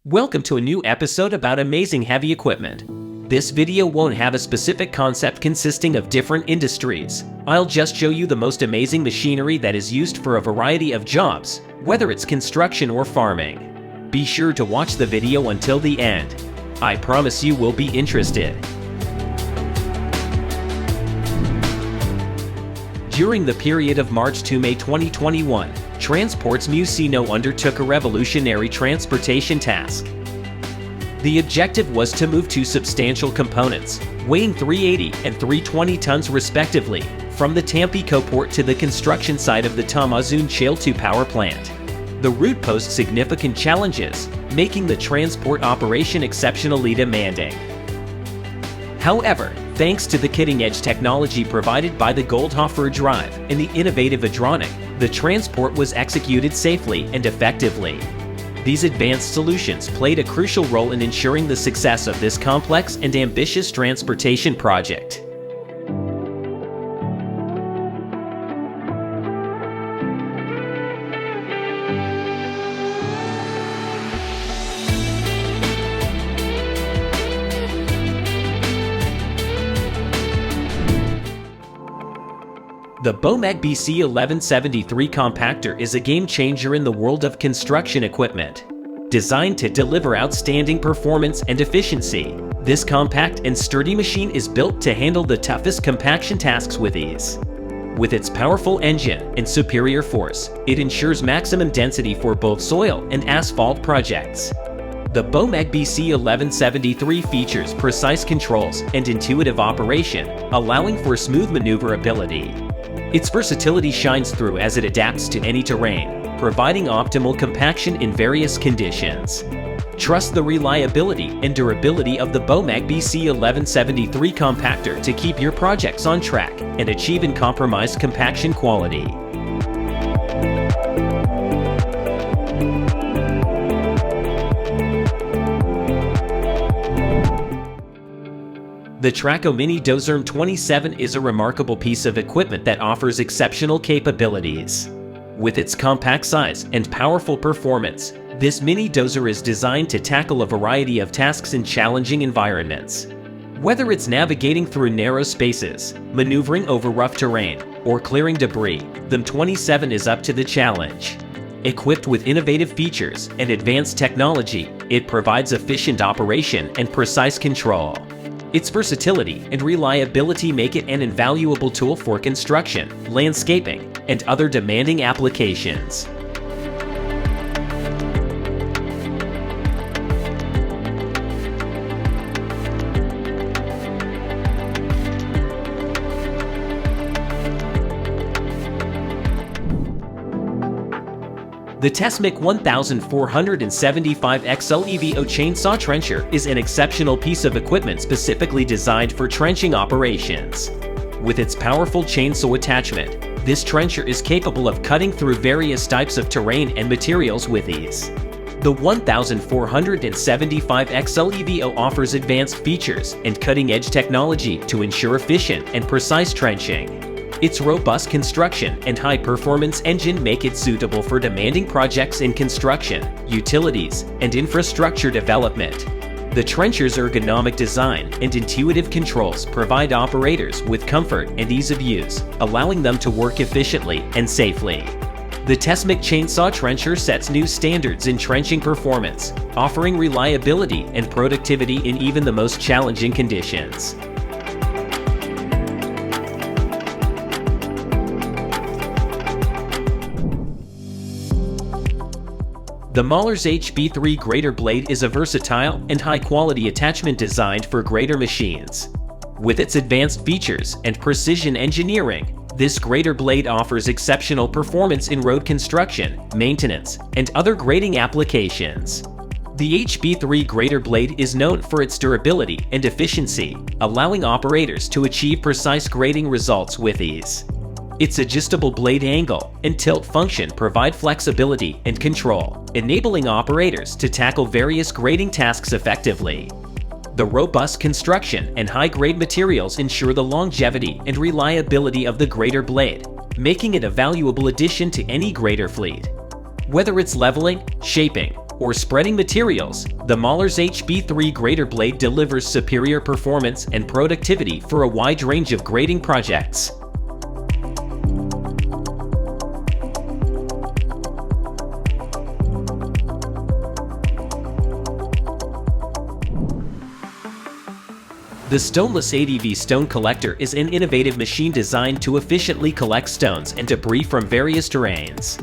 Welcome to a new episode about amazing heavy equipment. This video won't have a specific concept consisting of different industries. I'll just show you the most amazing machinery that is used for a variety of jobs, whether it's construction or farming. Be sure to watch the video until the end. I promise you will be interested. During the period of March to May 2021, Transports Mucino undertook a revolutionary transportation task. The objective was to move two substantial components, weighing 380 and 320 tons respectively, from the Tampico port to the construction site of the Tamazun Shale 2 power plant. The route posed significant challenges, making the transport operation exceptionally demanding. However, thanks to the cutting-edge technology provided by the Goldhofer drive and the innovative ADDRONIC, the transport was executed safely and effectively. These advanced solutions played a crucial role in ensuring the success of this complex and ambitious transportation project. The BOMAG BC 1173 Compactor is a game changer in the world of construction equipment. Designed to deliver outstanding performance and efficiency, this compact and sturdy machine is built to handle the toughest compaction tasks with ease. With its powerful engine and superior force, it ensures maximum density for both soil and asphalt projects. The BOMAG BC 1173 features precise controls and intuitive operation, allowing for smooth maneuverability. Its versatility shines through as it adapts to any terrain, providing optimal compaction in various conditions. Trust the reliability and durability of the BOMAG BC 1173 Compactor to keep your projects on track and achieve uncompromised compaction quality. The Traco Mini-Dozer 27 is a remarkable piece of equipment that offers exceptional capabilities. With its compact size and powerful performance, this Mini-Dozer is designed to tackle a variety of tasks in challenging environments. Whether it's navigating through narrow spaces, maneuvering over rough terrain, or clearing debris, the 27 is up to the challenge. Equipped with innovative features and advanced technology, it provides efficient operation and precise control. Its versatility and reliability make it an invaluable tool for construction, landscaping, and other demanding applications. The Tesmec 1475 XLEVO chainsaw trencher is an exceptional piece of equipment specifically designed for trenching operations. With its powerful chainsaw attachment, this trencher is capable of cutting through various types of terrain and materials with ease. The 1475 XLEVO offers advanced features and cutting-edge technology to ensure efficient and precise trenching. Its robust construction and high-performance engine make it suitable for demanding projects in construction, utilities, and infrastructure development. The trencher's ergonomic design and intuitive controls provide operators with comfort and ease of use, allowing them to work efficiently and safely. The Tesmec chainsaw trencher sets new standards in trenching performance, offering reliability and productivity in even the most challenging conditions. The Mueller's HB3 Grader Blade is a versatile and high-quality attachment designed for grader machines. With its advanced features and precision engineering, this grader blade offers exceptional performance in road construction, maintenance, and other grading applications. The HB3 Grader Blade is known for its durability and efficiency, allowing operators to achieve precise grading results with ease. Its adjustable blade angle and tilt function provide flexibility and control, enabling operators to tackle various grading tasks effectively. The robust construction and high-grade materials ensure the longevity and reliability of the grader blade, making it a valuable addition to any grader fleet. Whether it's leveling, shaping, or spreading materials, the Mueller's HB3 Grader Blade delivers superior performance and productivity for a wide range of grading projects. The Stoneless ADV stone collector is an innovative machine designed to efficiently collect stones and debris from various terrains.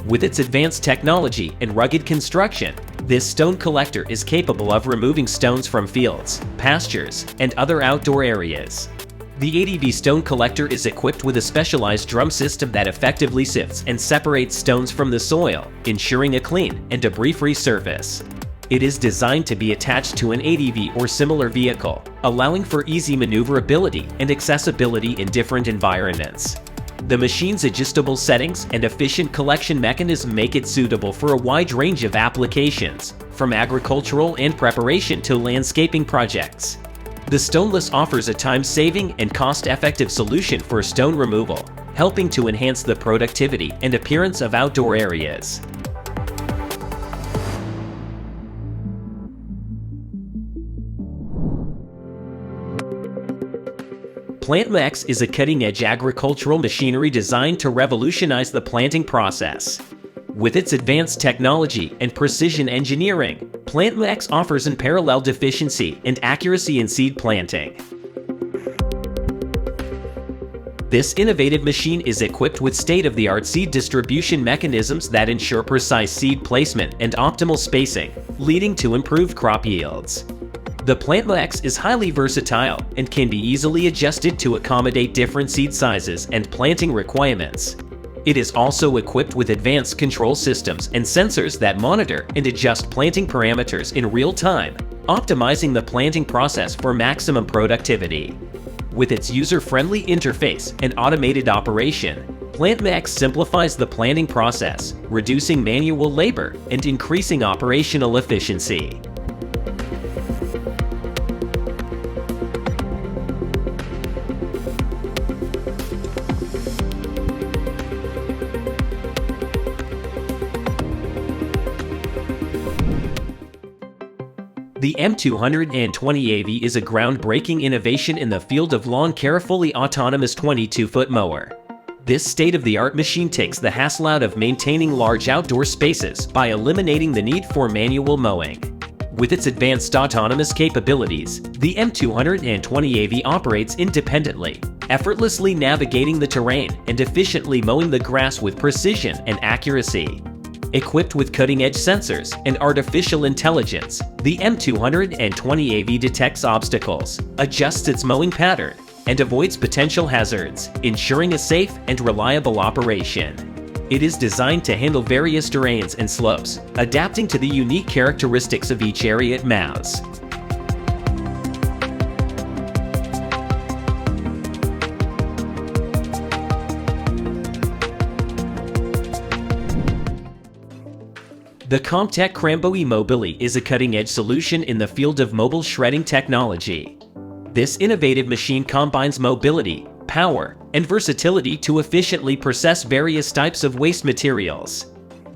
With its advanced technology and rugged construction, this stone collector is capable of removing stones from fields, pastures, and other outdoor areas. The ADV stone collector is equipped with a specialized drum system that effectively sifts and separates stones from the soil, ensuring a clean and debris-free surface. It is designed to be attached to an ADV or similar vehicle, allowing for easy maneuverability and accessibility in different environments. The machine's adjustable settings and efficient collection mechanism make it suitable for a wide range of applications, from agricultural and preparation to landscaping projects. The Stoneless offers a time-saving and cost-effective solution for stone removal, helping to enhance the productivity and appearance of outdoor areas. PlantMax is a cutting-edge agricultural machinery designed to revolutionize the planting process. With its advanced technology and precision engineering, PlantMax offers unparalleled efficiency and accuracy in seed planting. This innovative machine is equipped with state-of-the-art seed distribution mechanisms that ensure precise seed placement and optimal spacing, leading to improved crop yields. The Plantma X is highly versatile and can be easily adjusted to accommodate different seed sizes and planting requirements. It is also equipped with advanced control systems and sensors that monitor and adjust planting parameters in real time, optimizing the planting process for maximum productivity. With its user-friendly interface and automated operation, PlantMax simplifies the planting process, reducing manual labor and increasing operational efficiency. The M220AV is a groundbreaking innovation in the field of lawn care fully autonomous 22-foot mower. This state-of-the-art machine takes the hassle out of maintaining large outdoor spaces by eliminating the need for manual mowing. With its advanced autonomous capabilities, the M220AV operates independently, effortlessly navigating the terrain and efficiently mowing the grass with precision and accuracy. Equipped with cutting-edge sensors and artificial intelligence, the M220AV detects obstacles, adjusts its mowing pattern, and avoids potential hazards, ensuring a safe and reliable operation. It is designed to handle various terrains and slopes, adapting to the unique characteristics of each area it mows. The Komptech Crambo e-Mobili is a cutting-edge solution in the field of mobile shredding technology. This innovative machine combines mobility, power, and versatility to efficiently process various types of waste materials.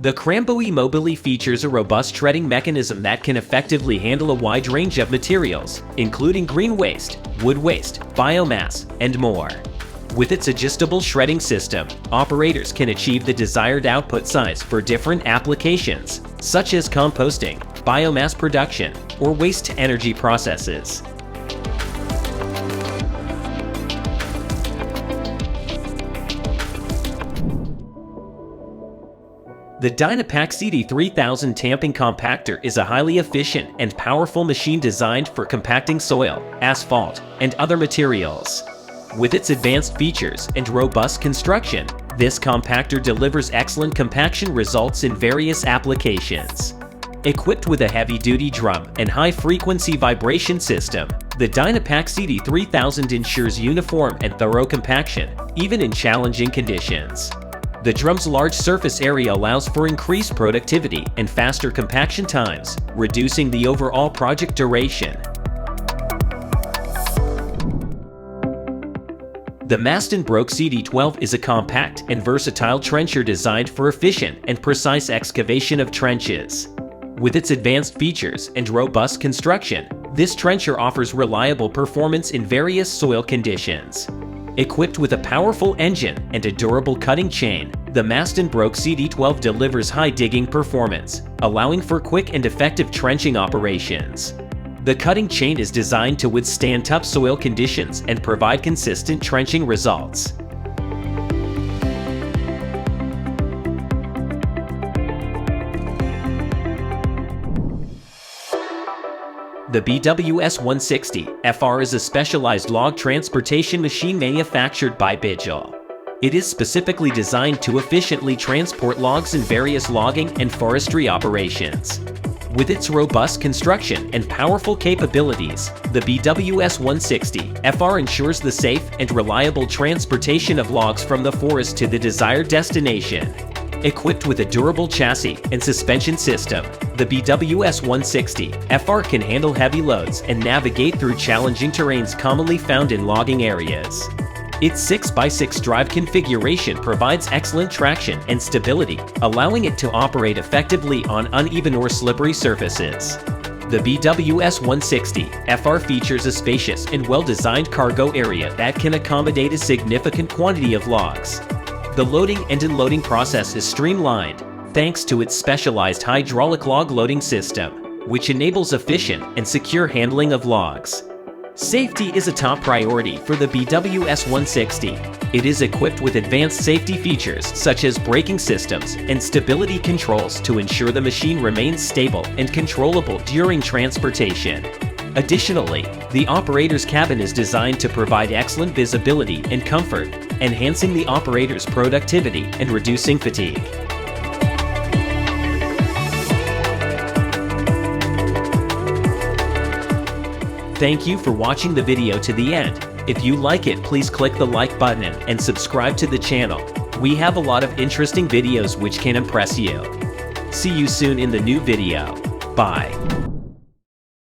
The Crambo e-Mobili features a robust shredding mechanism that can effectively handle a wide range of materials, including green waste, wood waste, biomass, and more. With its adjustable shredding system, operators can achieve the desired output size for different applications, such as composting, biomass production, or waste-to-energy processes. The Dynapac CD3000 Tamping Compactor is a highly efficient and powerful machine designed for compacting soil, asphalt, and other materials. With its advanced features and robust construction, this compactor delivers excellent compaction results in various applications. Equipped with a heavy-duty drum and high-frequency vibration system, the Dynapac CD3000 ensures uniform and thorough compaction, even in challenging conditions. The drum's large surface area allows for increased productivity and faster compaction times, reducing the overall project duration. The Mastenbroek CT12 is a compact and versatile trencher designed for efficient and precise excavation of trenches. With its advanced features and robust construction, this trencher offers reliable performance in various soil conditions. Equipped with a powerful engine and a durable cutting chain, the Mastenbroek CT12 delivers high digging performance, allowing for quick and effective trenching operations. The cutting chain is designed to withstand tough soil conditions and provide consistent trenching results. The BWS 160 FR is a specialized log transportation machine manufactured by Bitgeol. It is specifically designed to efficiently transport logs in various logging and forestry operations. With its robust construction and powerful capabilities, the BWS 160 FR ensures the safe and reliable transportation of logs from the forest to the desired destination. Equipped with a durable chassis and suspension system, the BWS 160 FR can handle heavy loads and navigate through challenging terrains commonly found in logging areas. Its 6x6 drive configuration provides excellent traction and stability, allowing it to operate effectively on uneven or slippery surfaces. The BWS 160 FR features a spacious and well-designed cargo area that can accommodate a significant quantity of logs. The loading and unloading process is streamlined thanks to its specialized hydraulic log loading system, which enables efficient and secure handling of logs. Safety is a top priority for the BWS 160. It is equipped with advanced safety features such as braking systems and stability controls to ensure the machine remains stable and controllable during transportation. Additionally, the operator's cabin is designed to provide excellent visibility and comfort, enhancing the operator's productivity and reducing fatigue. Thank you for watching the video to the end. If you like it, please click the like button and subscribe to the channel. We have a lot of interesting videos which can impress you. See you soon in the new video. Bye.